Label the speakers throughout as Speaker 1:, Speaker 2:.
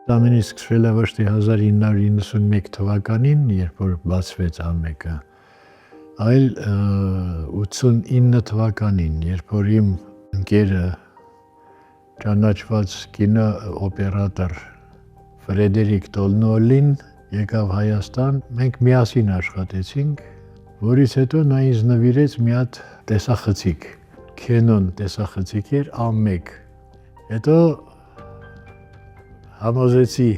Speaker 1: Ամենը սկսվել է ոչ թե 1991 թվականին, երբ որ բացվեց ԱՄԷԿ-ը, այլ 89 թվականին, երբ որ իմ ընկերը ճանաչված կինոօպերատոր Ֆրեդերիկ Տոլնոլին եկավ Հայաստան, մենք միասին աշխատեցինք, որից հետո նա ինձ նվիրեց մի հատ տեսախցիկ, Canon տեսախցիկ էր ԱՄԵԿ, հետո համոզեցի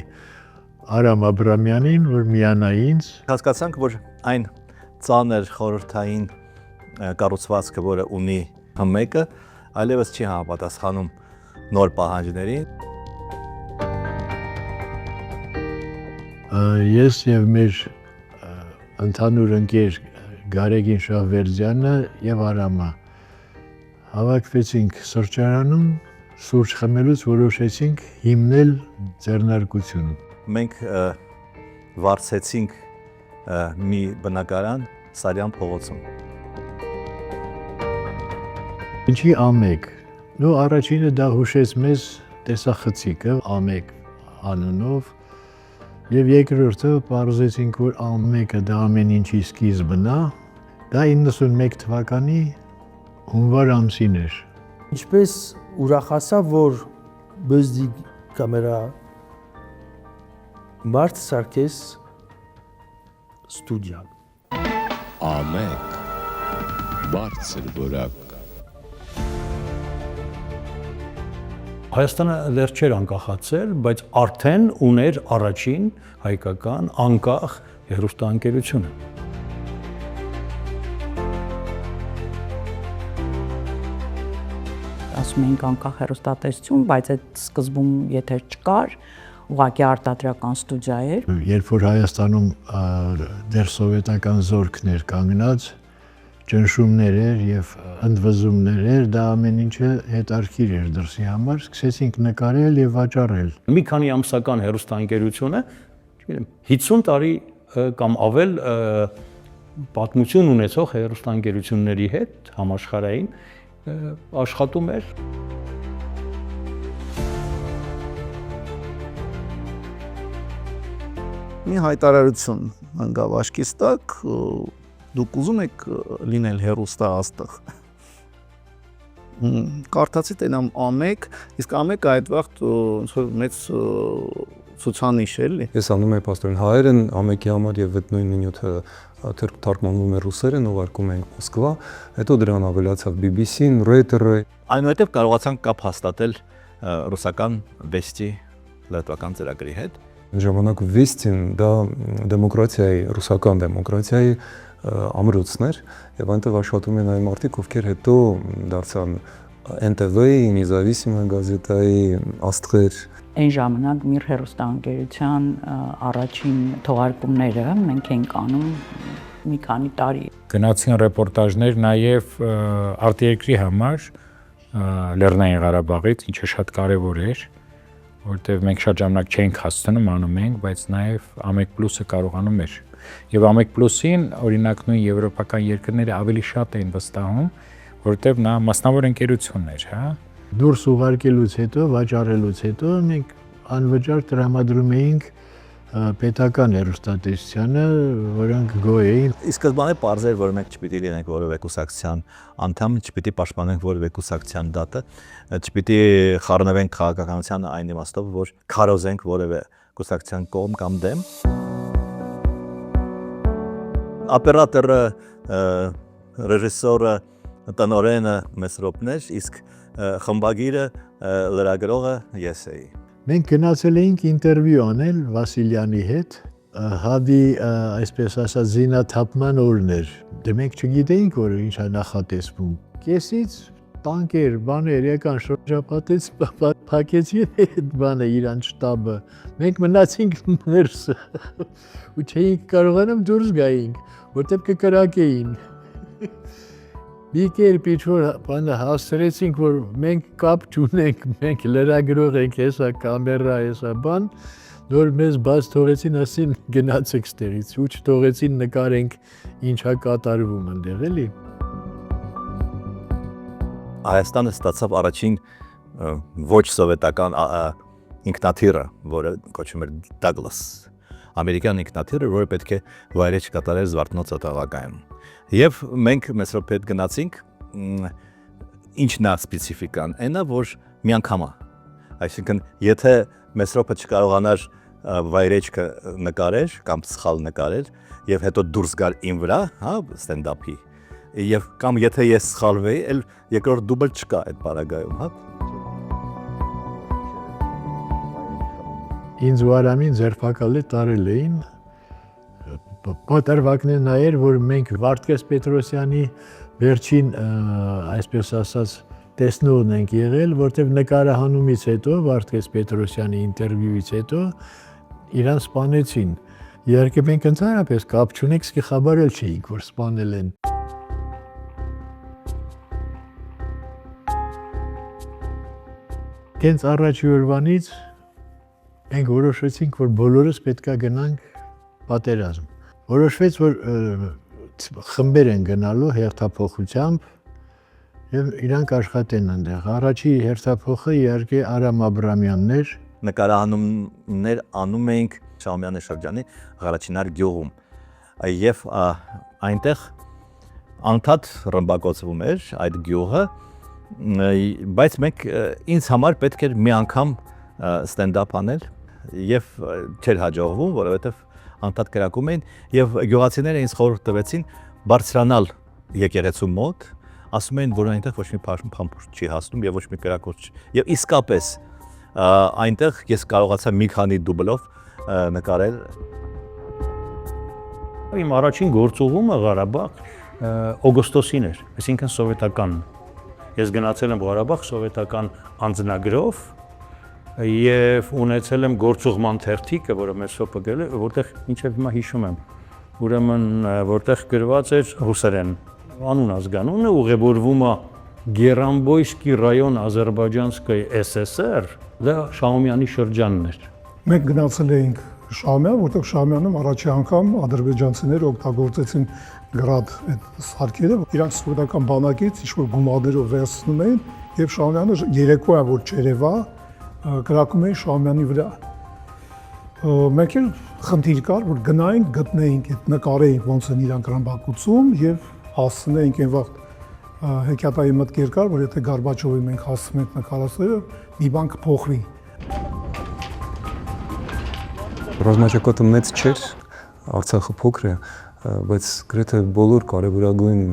Speaker 1: Արամ Աբրամյանին, որ միանա ինձ։
Speaker 2: Հասկացանք, որ այն ծանր խորհրդային կառուցվածքը, որը ունի ՀՄԷԿ-ը, այլևս չի համապատասխանում նոր պահանջներին։
Speaker 1: Ես եւ մեր ընդհանուր ընկեր Գարեգին Շահվերդյանը եւ Արամը հավաքվեցինք սրճարանում, սուրճ խմելուց որոշեցինք հիմնել ձեռնարկություն։
Speaker 2: Մենք վարձեցինք մի բնակարան Սարյան փողոցում։
Speaker 1: Ինչի ԱՄԵԿ։ Նո առաջինը դա հուշեց մեզ տեսախցիկը ԱՄԵԿ անունով եւ երկրորդը պարզեցինք, որ ԱՄԵԿ-ը դա ամեն ինչի սկիզբն է։ Դա 91 թվականի հունվար ամսին էր։
Speaker 3: Ինչպես ուրախացա, որ բզդի կամերա մարդ սարքես ստուդիա։
Speaker 4: ԱՄԵԿ բարձր որակ։
Speaker 5: Հայաստանը դեռ չէր անկախացել, բայց արդեն ուներ առաջին հայկական անկախ հեռուստաընկերությունը։
Speaker 6: Ասում ենք անկախ հեռուստատեսություն, բայց այդ սկզբում եթե չկար, ուղղակի արտադրական ստուդիա էր։
Speaker 1: Երբ որ Հայաստանում դեռ սովետական զորքներ կանգնած, ճնշումներ էր եւ ընդվզումներ էր, դա ամեն ինչը հետարքիր էր դրսի համար, սկսեցինք նկարել եւ վաճառել։
Speaker 5: Մի քանի ամսական հեռուստաընկերությունը, չգիտեմ, 50 տարի կամ ավել պատմություն ունեցող հեռուստաընկերությունների հետ համաշխարհային աշխատում էր։
Speaker 7: Մի հայտարարություն ընկավ աչքիս տակ, դուք ուզում եք լինել հեռուստա աստղ։ Կարդացի տենամ ԱՄԵԿ, իսկ ԱՄԵԿ-ը այդ վաղ ոնց որ մեծ ցուցանիշ է, էլի։
Speaker 8: Ես անում եմ պաստորեն հայերեն, ԱՄԵԿ-ի համար եւ այդ նույն նյութը թարգմանվում է ռուսերեն, ուղարկում ենք Մոսկվա, հետո դրան ավելացավ BBC-ն, Reuters-ը։
Speaker 2: Այնուհետև կարողացանք կապ հաստատել ռուսական Վեստի լրատվական ծրագրի հետ։
Speaker 8: Ժամանակ Վեստին դա դեմոկրատիայի, ռուսական դեմոկրատիայի ամրոցն էր եւ այնտեղ աշխատում են այն մարդիկ, ովքեր հետո դարձան NTV-ի, Независимой գազետայի աստղեր։
Speaker 6: Այն ժամանակ Միր հեռուստաընկերության առաջին թողարկումները մենք ենք անում մի քանի տարի։
Speaker 9: Գնացին ռեպորտաժներ նաև արտերկրի համար Լեռնային Ղարաբաղից, ինչը շատ կարևոր էր, որտեղ մենք շատ ժամանակ չենք հասցնում անում ենք, բայց նաև ԱՄԵԿ+-ը կարողանում էր։ Եվ ԱՄԵԿ+-ին օրինակ նույն եվրոպական երկրները ավելի շատ էին վստահում, որտեղ նա մասնավոր ընկերություն էր, հա։
Speaker 1: Դուրս ուղարկելուց հետո, վաճառելուց հետո մենք անվճար տրամադրում էինք պետական հեռուստատեսությանը, որոնք գոյ էին։
Speaker 2: Իսկ սկզբանե պարզ էր, որ մենք չպիտի լինենք որևէ կուսակցության անդամ, չպիտի պաշտպանենք որևէ կուսակցության դատը, չպիտի խառնվենք քաղաքականության այն իմաստով, որ քարոզենք որևէ կուսակցության կողմ կամ դեմ։ Օպերատորը, ռեժիսորը, տնօրենը Մեսրոպն էր, իսկ խմբագիրը, լրագրողը ես էի։
Speaker 1: Մենք գնացել էինք ինտերվյու անել Վասիլյանի հետ, հավի, այսպես ասած, զինաթափման օրն էր։ Դե մենք չգիտեինք, որ ինչ է նախատեսվում։ Կեսից տանկեր, բաներ եկան շրջապատեց, փակեցին այդ բանը իրան շտաբը։ Մենք մնացինք ներս ու չէինք կարողանում դուրս գայինք, որտեղ կկրակեին։ Մի կերպ ինչ-որ բանը հասցրեցինք, որ մենք կապ չունենք, մենք լրագրող ենք, հեսա կամերա, հեսա բան, որ մեզ բաց թողեցին, ասին գնացեք ստեղից, ու չթողեցին նկարենք ինչա կատարվում ընդեղ, էլի։
Speaker 2: Հայաստանը ստացավ առաջին ոչ սովետական ինքնաթիռը, որը կոչվում էր Douglas, ամերիկյան ինքնաթիռը, որը պետք է վայրէջք կատարեր Զվարթնոց օտավակայանում։ Եվ մենք Մեսրոպի հետ գնացինք, ինչն է սպეციფიკան, այնա որ միանգամա, այսինքն եթե Մեսրոպը չկարողանար վայրեջքը նկարել կամ սխալ նկարել եւ հետո դուրս գալ իմ վրա, հա, ստենդափի, եւ կամ եթե ես սխալվեի, էլ երկրորդ դուբլ չկա այդ բaragայում, հա։
Speaker 1: Ինձ ու Արամին ձերբակալի տարել էին պատրվակն է նայեր, որ մենք Վարդգես Պետրոսյանի վերջին, այսպես ասած, տեսնողն ենք եղել, որտեղ նկարահանումից հետո, Վարդգես Պետրոսյանի ինտերվյուից հետո իրան սպանեցին։ Իհարկե մենք ընդհանրապես կապ չունենք, սկի խաբարել չէինք, որ սպանել են։ Հենց առաջի օրվանից մենք որոշեցինք, որ բոլորս պետք է գնանք պատերազմ։ Որոշվեց, որ խմբեր են գնալու հերթափոխությամբ եւ իրանք աշխատեն այնտեղ։ Առաջի հերթափոխը իհարկե Արամ Աբրամյանն էր։
Speaker 2: Նկարահանումներ անում էինք Շահումյանի շրջանի Ղարաչինար գյուղում եւ այնտեղ անդադ ռմբակոծվում էր այդ գյուղը, բայց մենք ինձ համար պետք էր մի անգամ ստենդափ անել եւ չէր հաջողվում, որովհետեւ անդադ կրակում էին եւ գյուղացիները ինձ խորհուրդ տվեցին բարձրանալ եկեղեցու մոտ, ասում էին, որ այնտեղ ոչ մի փամփուշտ չի հասնում եւ ոչ մի կրակոց չի։ Եվ իսկապես այնտեղ ես կարողացա մի քանի դուբլով նկարել։
Speaker 5: Իմ առաջին գործուղումը Ղարաբաղ օգոստոսին էր, այսինքն սովետական։ Ես գնացել եմ Ղարաբաղ սովետական անձնագրով եւ ունեցել եմ գործուղման թերթիկը, որը Մեսրոպը գրել է, որտեղ ինչեւ հիմա հիշում եմ, ուրեմն որտեղ գրված էր ռուսերեն անուն ազգանունը, ուղևորվում է Գերանբոյսկի ռայոն Ադրբեջանսկայ ՍՍՍР, դա Շահումյանի շրջանն էր։
Speaker 10: Մենք գնացել էինք Շահումյան, որտեղ Շահումյանում առաջի անգամ ադրբեջանցիները օգտագործեցին գրադ այդ սարքերը, իրանց սովետական բանակից ինչ-որ գումարներով վերցնում էին եւ Շահումյանը երեկոյա որ չերևա գրակում էին Շահումյանի վրա։ Մենք էլ խնդիր կար, որ գնայինք, գտնեինք, այդ նկարեինք ոնց են իրանք ռմբակոծում եւ հասցնեինք այն վաղ հեքիաթայի մտքեր կար, որ եթե Գորբաչովի մենք հասցնում ենք նկարածները, մի բան կփոխվի։
Speaker 8: Ռազմաճակատը մեծ չէր, Արցախը փոքր է, բայց գրեթե բոլոր կարևորագույն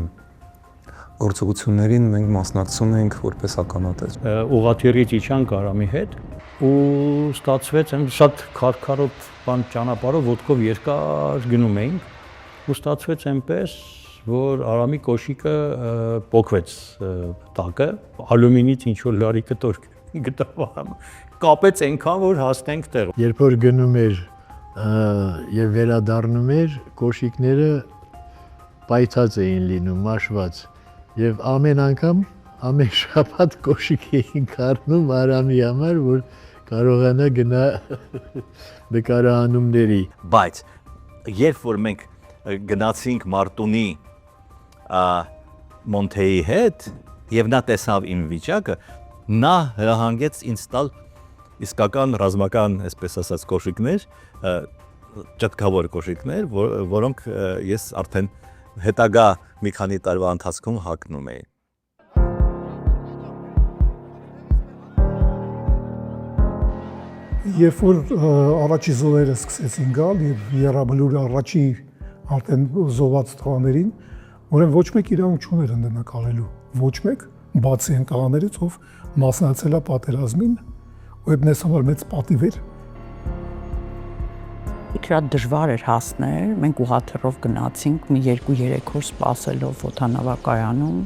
Speaker 8: գործողություններին մենք մասնակցում ենք որպես ականատես։
Speaker 5: Ուղղաթիռից իջանք Արամի հետ ու ստացվեց այն շատ քարքարոտ բան ճանապարհով ոտքով երկար գնում էինք ու ստացվեց այնպես, որ Արամի կոշիկը պոկվեց տակը, ալյումինից ինչ որ լարի կտոր գտավ Արամը, կապեց այնքան, որ հասնենք տեղ։
Speaker 1: Երբ որ գնում էր եւ վերադառնում էր, կոշիկները պայթած էին լինում, մաշված։ Եվ ամեն անգամ, ամեն շաբաթ կոշիկ էին կառնում Արամի համար, որ կարողանա գնա նկարահանումների։
Speaker 2: Բայց երբ որ մենք գնացինք Մարտունի Մոնթեի հետ եւ նա տեսավ իմ վիճակը, նա հրահանգեց ինձ տալ իսկական ռազմական, այսպես ասած, կոշիկներ, ճտկավոր կոշիկներ, որոնք ես արդեն հետագա մի քանի տարվա ընթացքում հագնում էի։
Speaker 10: Երբ որ առաջի զոհերը սկսեցին գալ եւ Եռաբլուրի առաջի արդեն զոհված տղաներին, ուրեմն ոչ մեկ իրավունք չուներ ընդնակալելու, ոչ մեկ, բացի այն տղաներից, ով մասնակցել է պատերազմին, ու այդ համար մեծ պատիվ էր։
Speaker 6: Շատ դժվար էր հասնել, մենք ուղղաթիռով գնացինք մի 2-3 օր սպասելով օդանավակայանում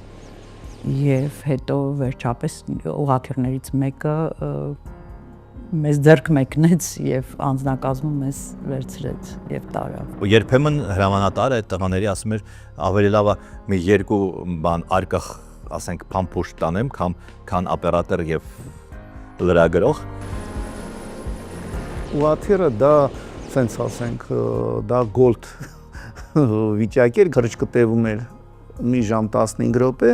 Speaker 6: եւ հետո վերջապես ուղղաթիռներից մեկը մեզ ձեռք մեկնեց եւ անձնակազմում մեզ վերցրեց եւ տարավ։
Speaker 2: Երբեմն հրամանատարը այդ տղաների ասում էր ավելի լավ է մի 2 բան արկղ, ասենք փամփուշտ տանեմ, քան օպերատոր եւ լրագրող։
Speaker 7: Ուղղաթիռը դա սենց ասենք, դա գոլդ վիճակ էր, քրիչքը տևում էր մի ժամ 15 րոպե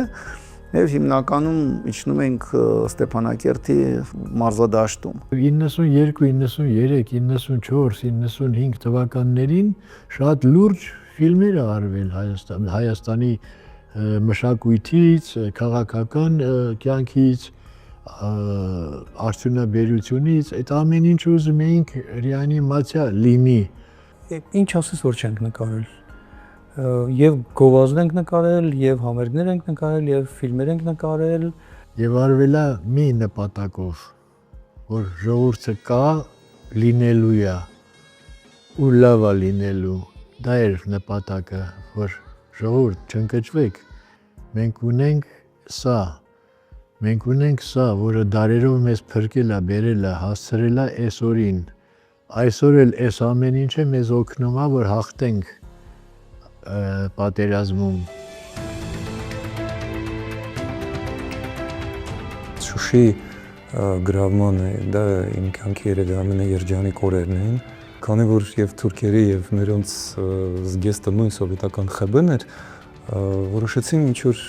Speaker 7: Եվ հիմնականում իջնում ենք Ստեփանակերտի մարզադաշտում։
Speaker 1: 92, 93, 94, 95 թվականներին շատ լուրջ ֆիլմեր արվել Հայաստանի մշակույթից, քաղաքական կյանքից, արդյունաբերությունից, այդ ամեն ինչ ուզում էինք ռեանիմացիա լինի։
Speaker 3: Ինչ ասես որ չենք նկարել։ Եվ գովազդ ենք նկարել, եւ համերգներ ենք նկարել, եւ ֆիլմեր ենք նկարել,
Speaker 1: Եվ արվելա մի նպատակով, որ ժողովուրդը կա լինելու է ու լավ է լինելու։ Դա էր նպատակը, որ ժողովուրդ չընկճվեք։ Մենք ունենք սա, որը դարերով մեզ փրկել է, բերել է, հասցրել է այսօրին։ Այսօր էլ այս ամեն ինչը մեզ օգնում է, որ հաղթենք պատերազմում։
Speaker 8: Շուշի գրավման դա իմ կյանքի երևի ամենաերջանիկ օրերն էին, քանի որ եւ թուրքերի եւ նրանց զգեստը նույն սովետական ԽԲ-ն էր, որոշեցին ինչ-որ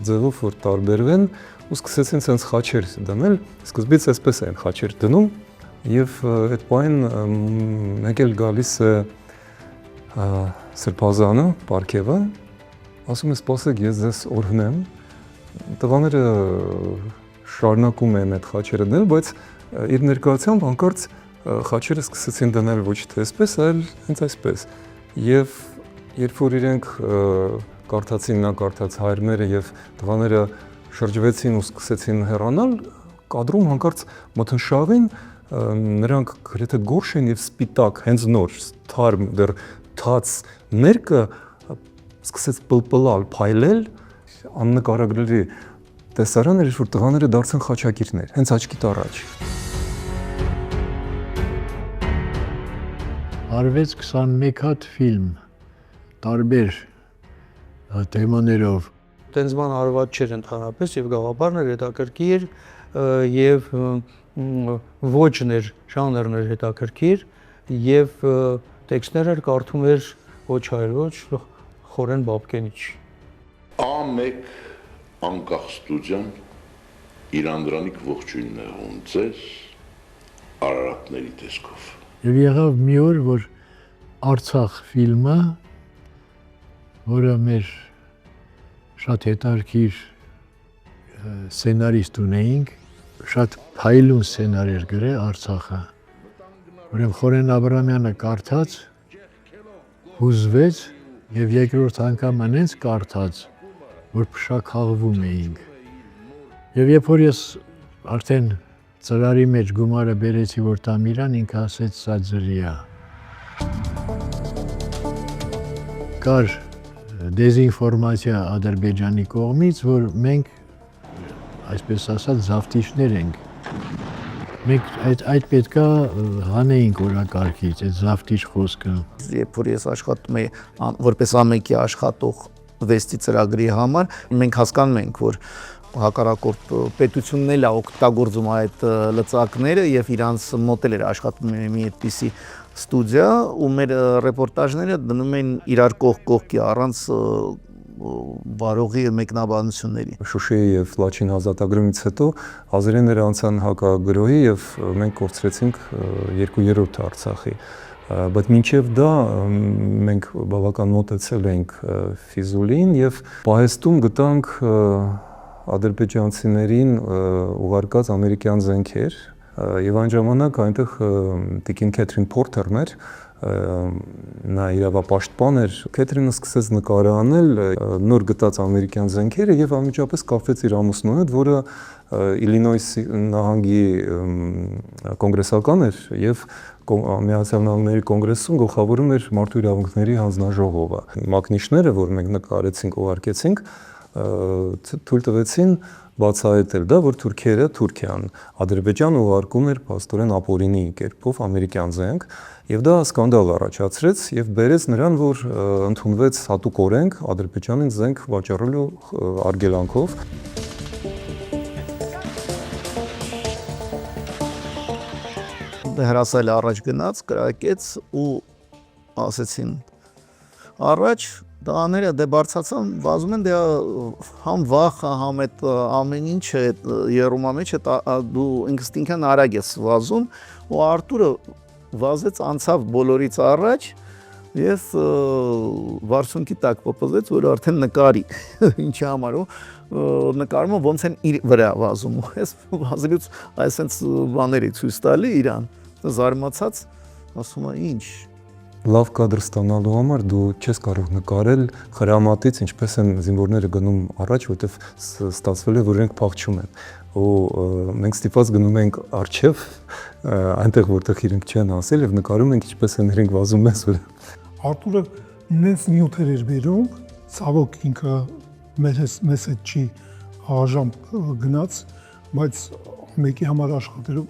Speaker 8: ձևով որ տարբերվեն ու սկսեցին sense խաչեր դնել, սկզբից այսպես են խաչեր դնում եւ այդ պայն մեկ էլ գալիս է Սրբազանը, Պարքևը, ասում է սպասեք ես ձեզ օրհնեմ, տղաները շարունակում են այդ խաչերը դնել, բայց իր ներկայությամբ հանկարծ խաչերը սկսեցին դնել ոչ թե այսպես, այլ հենց այսպես։ Եվ երբ որ իրենք կարդացին, նա կարդաց հայրները եւ տղաները շրջվեցին ու սկսեցին հեռանալ, կադրում հանկարծ մթնշաղին նրանք գրեթե գորշ են եւ սպիտակ, հենց նոր, թարմ, դեռ թաց ներկը սկսեց պլպլալ, փայլել, աննկարագրելի տեսարան էր, որ տղաները դարձան խաչակիրներ, հենց աչքիդ առաջ։
Speaker 1: Արվեց 21 հատ ֆիլմ, տարբեր թեմաներով։
Speaker 3: Տենց բան արված չէր ընդհանրապես եւ գաղափարն էր հետաքրքիր եւ ոճն էր, ժանրն էր հետաքրքիր եւ տեքստերը կարդում էր ոչ հայր, ոչ Խորեն Բաբկենիչ։
Speaker 11: A1 անկախ ստուդիան իր անդրանիկ ողջույնն է ունձես Արարատների տեսքով։
Speaker 1: Եվ եղավ մի օր, որ Արցախ ֆիլմը, որը մեր շատ հետաքրքիր սցենարիստ ունեինք, շատ փայլուն սցենար էր գրել Արցախը։ Ուրեմն Խորեն Աբրամյանը կարդաց, հուզվեց եւ երկրորդ անգամ անենց կարդաց, որ փշաքաղվում էինք։ Եվ երբ որ ես արդեն ծրարի մեջ գումարը բերեցի, որ տամ իրան, ինքը ասեց սա ձրի է։ Կար դեզինֆորմացիա Ադրբեջանի կողմից, որ մենք, այսպես ասած, զավթիչներ ենք։ Մենք այդ պետքա հանեինք օրակարգից, այդ զավթիչ խոսքը։
Speaker 7: Երբ որ ես աշխատում եի որպես ամեկի աշխատող վեստի ծրագրի համար, մենք հասկանում ենք, որ հակառակորդ պետությունն էլ է օգտագործում այդ լծակները եւ իրանց մոդել էր աշխատում մի այդպիսի ստուդիա ու մեր ռեպորտաժները դնում են իրար կողքի առանց վարողի մեկնաբանությունների։
Speaker 8: Շուշիի եւ Լաչին ազատագրումից հետո ազերիները անցան հակագրոհի եւ մենք կորցրեցինք 2/3 Արցախի։ Բայց մինչև դա մենք բավական մոտեցել ենք Ֆիզուլին եւ պահեստում գտանք ադրբեջանցիներին ուղարկած ամերիկյան զենքեր եւ այն ժամանակ այնտեղ տիկին Քեթրին Փորթերն էր, նա իրավապաշտպան էր։ Քեթրինը սկսեց նկարահանել նոր գտած ամերիկյան զենքերը եւ անմիջապես կապվեց իր ամուսնու հետ, որը Իլինոյսի նահանգի կոնգրեսական էր եւ Միացյալ Նահանգների կոնգրեսում գլխավորում էր մարդու իրավունքների հանձնաժողովը։ Մակնիշները, որ մենք նկարեցինք, ուղարկեցինք, թույլ տվեցին բացահայտել դա, որ Թուրքիան Ադրբեջանը ուղարկում էր փաստորեն ապօրինի կերպով ամերիկյան զենք, եւ դա սկանդալ առաջացրեց եւ բերեց նրան, որ ընդունվեց հատուկ օրենք Ադրբեջանին զենք վաճառելու արգելանքով։
Speaker 7: Հրասայլը առաջ գնաց, կրակեց ու ասեցին առաջ տղաները դե բարձացան, վազում են դե համ վախը, համ այդ ամեն ինչը այդ երումա մեջ դու ինստինկտն արագ ես վազում, ու Արտուրը վազեց անցավ բոլորից առաջ եւ վարսունքի տակ պոպզեց, որ արդեն նկարի ինչի համար ու նկարումը ոնց են իր վրա վազում ու ես վազելուց այսպես բաների ցույց տալի իրան զարմացած ասում է ինչ
Speaker 8: լավ կադր ստանալու համար դու չես կարող նկարել խրամատից ինչպես են զինվորները գնում առաջ, որտեվ ստացվել է որ իրենք փախչում են ու մենք ստիպված գնում ենք առջև այնտեղ որտեղ իրենք չեն ասել եւ նկարում ենք ինչպես են իրենք վազում մեզ վրա
Speaker 10: Արտուրը նենց նյութեր էր բերում, ցավոք ինքը մեզ հետ չի հաժամ գնաց, բայց մեկի համար աշխատելով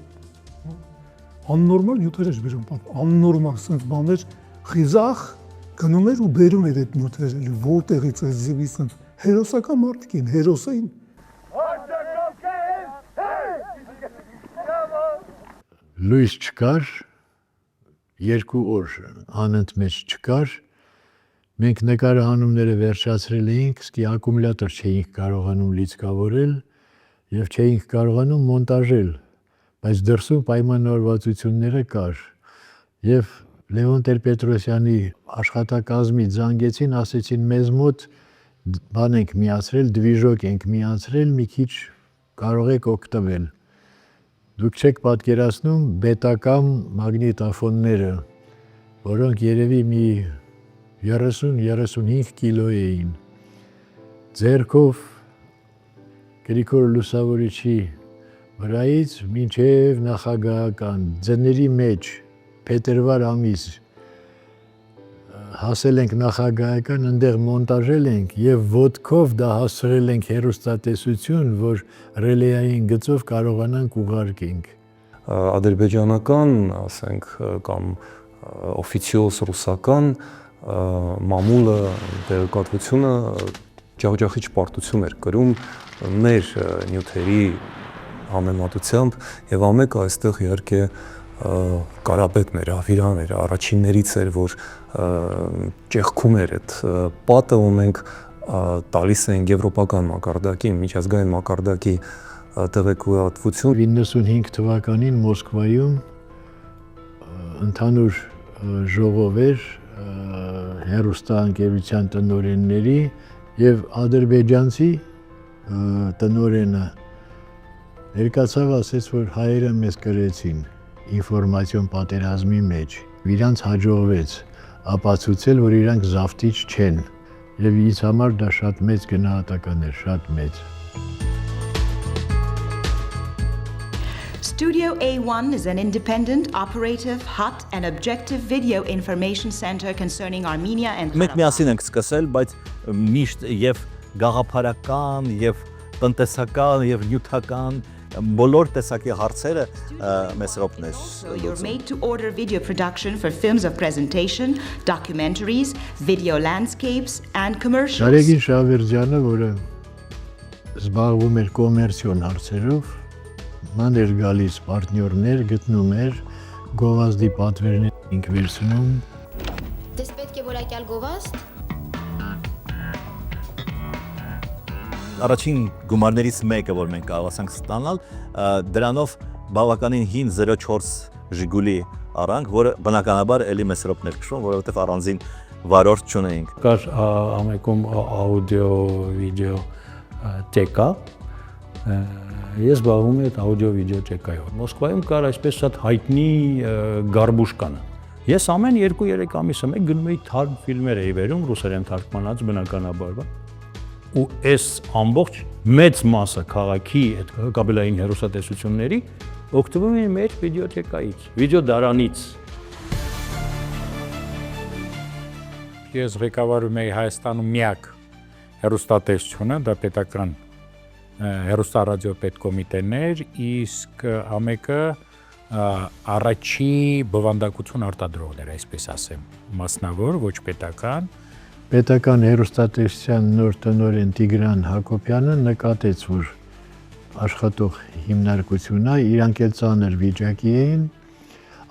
Speaker 10: աննորմալ նյութեր էր բերում, աննորմալ sense բաներ, խիզախ գնում էր ու բերում էր այդ նյութերը, որտեղից է զիվի sense հերոսական մարդիկ են, հերոսային
Speaker 1: Լույս չկար, 2 օր անընդմեջ չկար, մենք նկարահանումները վերջացրել էինք, սկի ակումուլյատոր չէինք կարողանում լիցքավորել եւ չէինք կարողանում մոնտաժել, բայց դրսում պայմանավորվածությունները կար եւ Լևոն Տեր-Պետրոսյանի աշխատակազմի զանգեցին, ասեցին մեզ մոտ բան ենք միացրել, դվիժոկ ենք միացրել, մի քիչ կարող եք օգտվել Դուք չեք պատկերացնում բետական մագնիտոֆոնները, որոնք երևի մի 30-35 կիլո էին։ Ձեռքով Գրիգոր Լուսավորիչի վրայից մինչև նախագահական ձների մեջ փետրվար ամիս հասել ենք նախագահական, այնտեղ մոնտաժել ենք եւ ոդկով դա հասցրել ենք հեռուստատեսություն, որ ռելեային գծով կարողանանք ուղարկենք։
Speaker 8: Ադրբեջանական, ասենք, կամ օֆիցիոս ռուսական մամուլը տեղեկատվությունը ջախջախիչ պարտություն էր կրում մեր նյութերի համեմատությամբ եւ ամեկը այստեղ իհարկե Կարապետն էր, Ավիրան էր, առաջիններից էր, որ ճեղքում էր այդ պատը ու մենք տալիս էինք եվրոպական մակարդակի, միջազգային մակարդակի տեղեկատվություն
Speaker 1: 95 թվականին Մոսկվայում ընդհանուր ժողով էր հեռուստաընկերության տնօրենների եւ ադրբեջանցի տնօրենը ներկայացավ ասեց, որ հայերը մեզ կրեցին ինֆորմացիոն պատերազմի մեջ, իրանց հաջողվեց ապացուցել, որ իրանք զավթիչ չեն, եւ ինձ համար դա շատ մեծ գնահատական էր, շատ մեծ։
Speaker 12: Studio A1 is an independent, operative, hot and objective video information center concerning Armenia and
Speaker 2: Մենք միասին ենք սկսել, բայց միշտ եւ գաղափարական, եւ տնտեսական, եւ նյութական բոլոր տեսակի հարցերը մեզ հոպներ։
Speaker 12: You're made to order video production for films of presentation, documentaries, video landscapes and commercials.
Speaker 1: Շարեգին Շավերձյանը, որը զբաղվում էր կոմերցիոն հարցերով, ման էր գալիս պարտներներ, գտնում էր գովազդի պատվերներ ինք վերցնում։
Speaker 13: Դες պետք է որակյալ գովազդ
Speaker 2: Առաջին գումարներից մեկը, որ մենք կարողացանք ստանալ, դրանով բավականին հին 04 Ժիգուլի առանք, որը բնականաբար էլի մեծ ռոպներ քշում, որովհետև առանձին վարորդ չունեինք։
Speaker 5: Կար ամեկում աուդիո, վիդեո տեկա, ես զբաղվում եմ այդ աուդիո-վիդեո տեկայով։ Մոսկվայում կար այսպես շատ հայտնի Գարբուշկանը։ Ես ամեն 2-3 ամիսը մեկ գնում էի թարմ ֆիլմեր էի վերում, ռուսերեն թարգմանած բնականաբար, ու այս ամբողջ մեծ մասը քաղաքի այդ կաբելային հեռուստատեսությունների օգտվում են մեր վիդեոթեկայից, վիդեոդարանից։
Speaker 9: Ես ղեկավարում էի Հայաստանում միակ հեռուստատեսությունը, դա պետական հեռուստարադիոպետկոմիտեն էր, իսկ ամեկը առաջի բովանդակություն արտադրողն էր, այսպես ասեմ, մասնավոր, ոչ պետական։
Speaker 1: Պետական հեռուստատեսության նոր տնօրեն Տիգրան Հակոբյանը նկատեց, որ աշխատող հիմնարկությունն է, իրանք էլ ծանր վիճակի էին,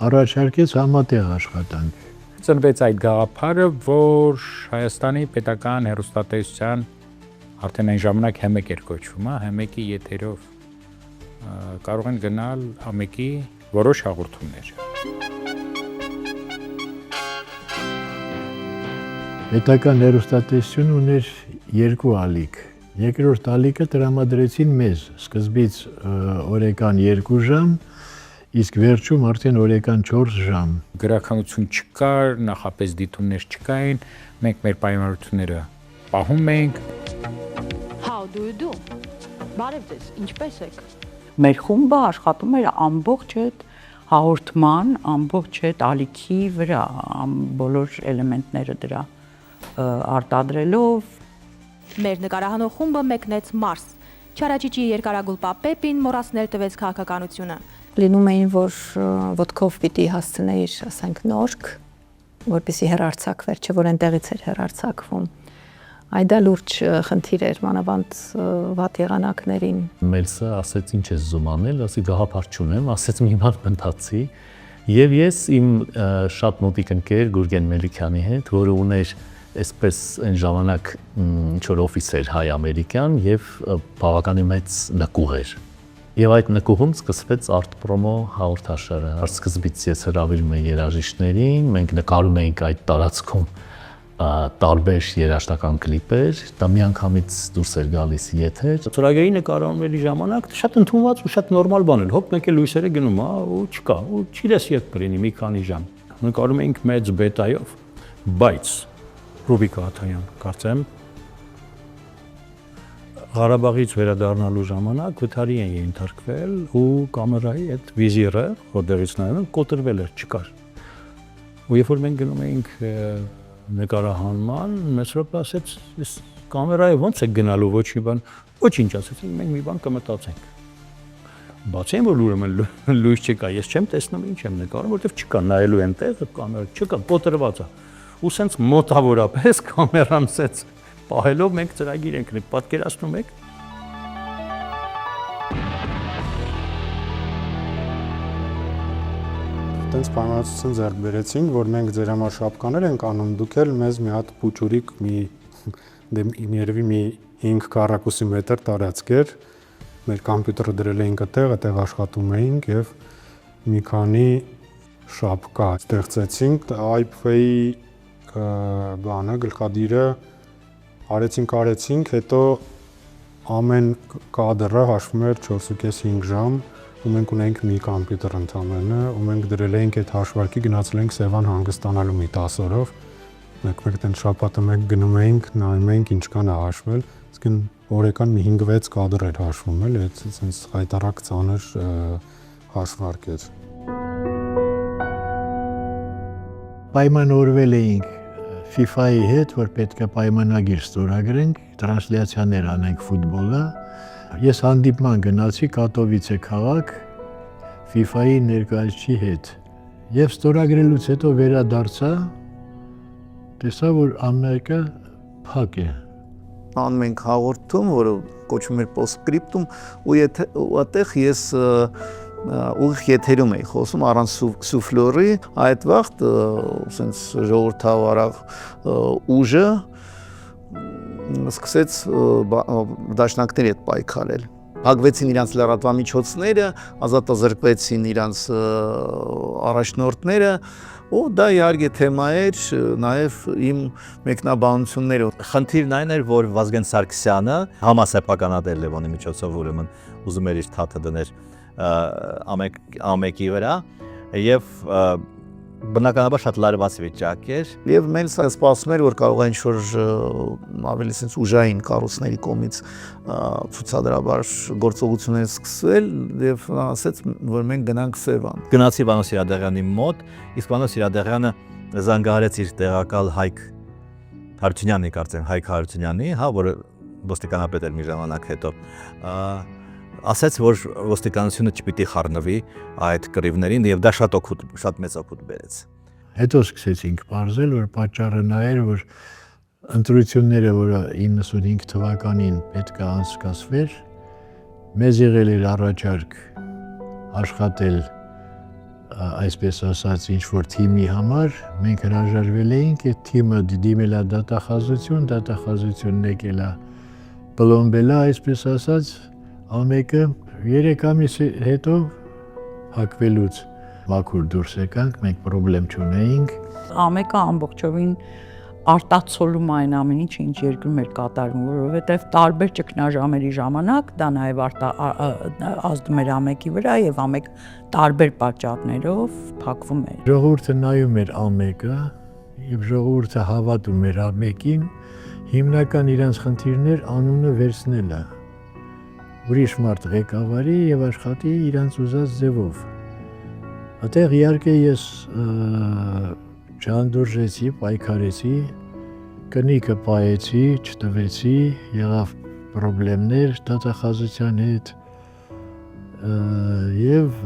Speaker 1: առաջարկեց համատեղ աշխատանք։
Speaker 9: ծնվեց այդ գաղափարը, որ Հայաստանի պետական հեռուստատեսության արդեն այն ժամանակ Հեմեկ էր կոչվում, Հեմեկի եթերով կարող են գնալ Ամեկի որոշ հաղորդումներ։
Speaker 1: Պետական հեռուստատեսությունը ուներ երկու ալիք։ Երկրորդ ալիքը տրամադրեցին մեզ, սկզբից օրական 2 ժամ, իսկ վերջում արդեն օրական 4 ժամ։
Speaker 9: Գրականություն չկար, նախապես դիտումներ չկային, մենք մեր պայմանավորությունները պահում էինք։
Speaker 14: How do you do? Բարև ձեզ, ինչպե՞ս եք։
Speaker 6: Մեր խումբը աշխատում էր ամբողջ այդ հաղորդման, ամբողջ այդ ալիքի վրա, բոլոր էլեմենտները դրա արտադրելով։
Speaker 14: Մեր նկարահանող խումբը մեկնեց Մարս։ Չարաճիճի երկարագուլպա Պեպին մոռացնել տվեց քաղաքականությունը։
Speaker 15: Լինում էին, որ ոտքով պիտի հասցնեիր, ասենք, նորք, որպեսզի հեռարձակվեր, չէ՞ որ այնտեղից էր հեռարձակվում։ Այդ լուրջ խնդիր էր մանավանդ վատ եղանակներին։
Speaker 16: Մելսը ասեց ինչ ես զումանել, ասի գաղափար չունեմ, ասեց մի բան մտածի, եւ ես իմ շատ մոտիկ ընկեր Գուրգեն Մելիքյանի հետ, որը ուներ այսպես այն ժամանակ ինչ-որ օֆիսեր հայ-ամերիկյան եւ բավականին մեծ նկուղ էր։ Եվ այդ նկուղում սկսվեց Art Promo հաղորդաշարը։ Սկզբից ես հրավիրում էի երաժիշտներին, մենք նկարում էինք այդ տարածքում տարբեր երաժշտական կլիպեր, դա միանգամից դուրս էր գալիս եթեր։
Speaker 5: Ծրագրի նկարահանումների ժամանակ շատ ընդունված ու շատ նորմալ բան էր։ Հոп մեկ է լույսերը գնում, ու չկա, ու չիլես երբ կլինի մի քանի ժամ։ Նկարում էինք մեծ բետայով, բայց Ռուբիկ Աթայան, կարծեմ Ղարաբաղից վերադառնալու ժամանակ վթարի են ենթարկվել ու կամերայի այդ վիզիրը, որտեղից նայում եմ, կոտրվել էր, չկար։ Ու երբ որ մենք գնում էինք նկարահանման, մեծ րոպե ասեց, այս կամերայի ո՞նց է գնալու, ոչ մի բան, ոչինչ ասեց, մենք մի բան կմտածենք։ Բացի այն, որ ուրեմն լույս չկա, ես չեմ տեսնում ինչ եմ նկարում, որովհետև չկա նայելու այնտեղ, կամերա չկա, կոտրված է։ Ու սենց մոտավորապես կամերան սենց պահելով մենք ծրագիր ենք պատկերացնում եք։
Speaker 17: Տենց պայմանացություն ձեռք բերեցինք, որ մենք ձեր համար շապկաներ ենք անում, դուք էլ մեզ մի հատ փուճուրիկ երևի մի 5 քառակուսի մետր տարածք էր, մեր կոմպյուտերը դրել էինք այդտեղ աշխատում էինք եւ մի քանի շապկա ստեղծեցինք, IPV-ի բանը գլխադիրը արեցինք, հետո ամեն կադրը հաշվում էր 4.5 ժամ, ու մենք ունենք մի կոմպյուտեր ընդամենը, ու մենք դրել էինք այդ հաշվարկի, գնացել էինք Սևան հանգստանալու մի 10 օրով, մեկ տեն շաբաթը մենք գնում էինք, նայում էինք ինչքան է հաշվել, իսկ օրական մի 5-6 կադր էր հաշվում, էլի, այդ sense հայտարարակ ծանր հաշվարկ էր։
Speaker 1: Պայմանավորվել էինք FIFA-ի հետ, որ պետք է պայմանագիր ստորագրենք, տրանսլյացիաներ անենք ֆուտբոլը։ Ես հանդիպման գնացի Կատովիցե քաղաք FIFA-ի ներկայացուցիչի հետ։ Եվ ստորագրելուց հետո վերադարձա, տեսա, որ ամերիկա փակ է։
Speaker 7: Անում ենք հաղորդում, որը կոչվում էր post-scriptum, ու այդտեղ ես ուղիղ եթերում էի խոսում առանց սուֆլորի, այդ վաղտ սենց ժողովրդավարաղ ուժը սկսեց դաշնակների հետ պայքարել։ Փակվեցին իրանց լրատվամիջոցները, ազատազրկվեցին իրանց առաջնորդները, ու դա իհարկե թեմա էր նաև իմ մեկնաբանություններով։
Speaker 2: Խնդիրն այն էր, որ Վազգեն Սարգսյանը համասեփականատեր Լևոնի միջոցով ուրեմն ուզում էր իր թաթը դներ ամեկի վրա եւ բնականաբար շատ լարված վիճակ էր
Speaker 7: եւ մենք սպասում էր որ կարող է ինչ-որ ավելի sense ուժային կառույցների կողմից ցուցադրաբար գործողություններ սկսվել եւ ասաց որ մենք գնանք Սևան։
Speaker 2: Գնացի Վանո Սիրադեղյանի մոտ, իսկ Վանո Սիրադեղյանը զանգահարեց իր տեղակալ Հայկ Հարությունյանի, կարծեմ Հայկ Հարությունյանի, հա, որը ոստիկանապետ էր մի ժամանակ հետո, ասաց, որ ոստիկանությունը չպիտի խառնվի այդ կռիվներին եւ դա շատ մեծ օգուտ բերեց։
Speaker 1: Հետո սկսեցինք բարձել, որ պատճառը նա էր, որ ընտրությունները, որը 95 թվականին պետք է անցկացվեր, մեզ եղել էր առաջարկ աշխատել այսպես ասած ինչ-որ թիմի համար, մենք հրաժարվել էինք, այդ թիմը դիմել է դատախազությունն եկել է, պլոմբել է, այսպես ասած, ամեկը 3 ամիս հետո հակվելուց մաքուր դուրս եկանք, մենք պրոբլեմ չունեինք։
Speaker 6: Ամեկը ամբողջովին արտացոլում այն ամեն ինչ, ինչ երկրում էր կատարվում, որովհետև տարբեր ճգնաժամերի ժամանակ դա նաև ազդում էր ամեկի վրա եւ ամեկ տարբեր պատճառներով փակվում էր։
Speaker 1: Ժողովուրդը նայում էր ամեկը եւ ժողովուրդը հավատում էր ամեկին, հիմնական իրենց խնդիրներ անունը վերցնելը։ Ուրիշ մարդ ղեկավարի եւ աշխատի իրենց ուզած ձևով։ Այդտեղ իհարկե ես չանդուրժեցի, պայքարեցի, կնիկը պայեցի, չտվեցի, եղավ պրոբլեմներ դատախազության հետ եւ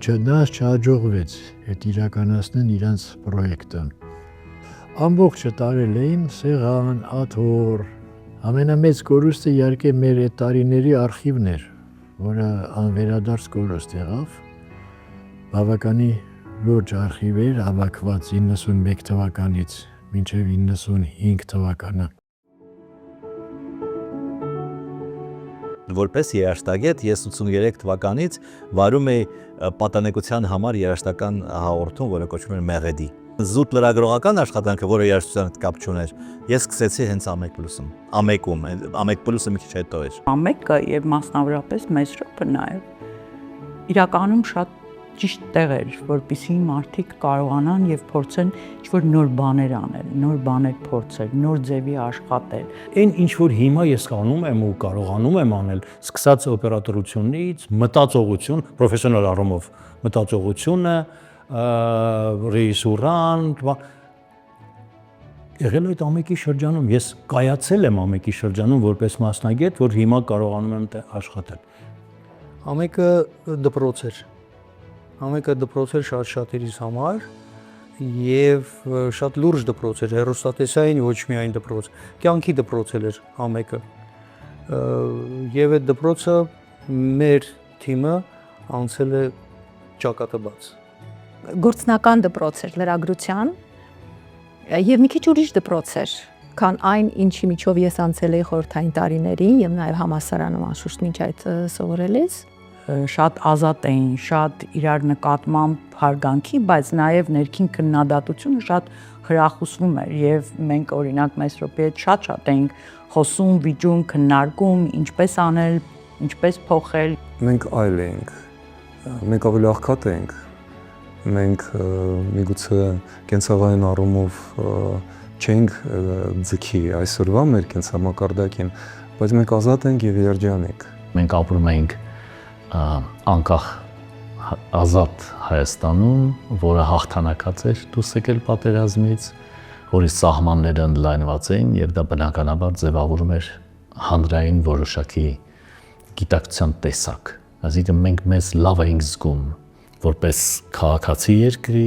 Speaker 1: չնաս չհաջողվեց այդ իրականացնեն իրենց պրոյեկտը։ Ամբողջը տարել էին սեղան, աթոռ, ամենամեծ կորուստը իհարկե մեր այդ տարիների արխիվն էր, որը անվերադարձ կորուստ եղավ, բավականի լուրջ արխիվ էր հավաքված 91 թվականից մինչև 95 թվականը։
Speaker 2: Որպես երաժշտագետ ես 83 թվականից վարում էի պատանեկության համար երաժշտական հաղորդում, որը կոչվում էր Մեղեդի։ Զուտ լրագրողական աշխատանքը, որը երաժշտության հետ կապ չուներ, ես սկսեցի հենց Ամեկ Պլյուսում։ Ամեկում, Ամեկ Պլյուսը մի քիչ հետո էր։
Speaker 6: Ամեկը եւ մասնավորապես Մեսրոպը նաեւ իրականում շատ ճիշտ տեղ էր, որպեսզի մարդիկ կարողանան եւ փորձեն ինչ-որ նոր բաներ անել, նոր բաներ փորձել, նոր ձևի աշխատել։
Speaker 5: Այն ինչ որ հիմա ես անում եմ ու կարողանում եմ անել, սկսած օպերատորությունից, մտածողություն, պրոֆեսիոնալ առումով մտածողությունը, ռեժիսուրան, եղել այդ Ամեկի շրջանում, ես կայացել եմ Ամեկի շրջանում որպես մասնագետ, որ հիմա կարողանում եմ աշխատել։
Speaker 3: Ամեկը դպրոց էր։ Ամեկը դպրոց էր շատ-շատերիս համար եւ շատ լուրջ դպրոց էր, հեռուստատեսային ոչ միայն դպրոց, կյանքի դպրոց էր Ամեկը։ Եվ այդ դպրոցը մեր թիմը անցել է ճակատը բաց։
Speaker 15: Գործնական դպրոց էր լրագրության եւ մի քիչ ուրիշ դպրոց էր, քան այն ինչի միջով ես անցել էի խորհրդային տարիներին եւ նաեւ համալսարանում անշուշտ մինչ այդ սովորել ես։
Speaker 6: Շատ ազատ էին, շատ իրար նկատմամբ հարգանքի, բայց նաև ներքին քննադատությունը շատ խրախուսվում էր եւ մենք օրինակ Մեսրոպի հետ շատ էինք խոսում, վիճում, քննարկում, ինչպես անել, ինչպես փոխել։
Speaker 8: Մենք այլ էինք, մենք ավելի աղքատ էինք, մենք միգուցե կենցաղային առումով չենք ձգի այսօրվա մեր կենցամակարդակին, բայց մենք ազատ ենք եւ երջանիկ։
Speaker 16: Մենք ապրում ենք անկախ ազատ Հայաստանում, որը հաղթանակած էր դուրս եկել պատերազմից, որի սահմանները ընդլայնված էին եւ դա բնականաբար ձևավորում էր հանրային որոշակի գիտակցության տեսակ։ Այսինքն մենք մեզ լավ էինք զգում որպես քաղաքացի երկրի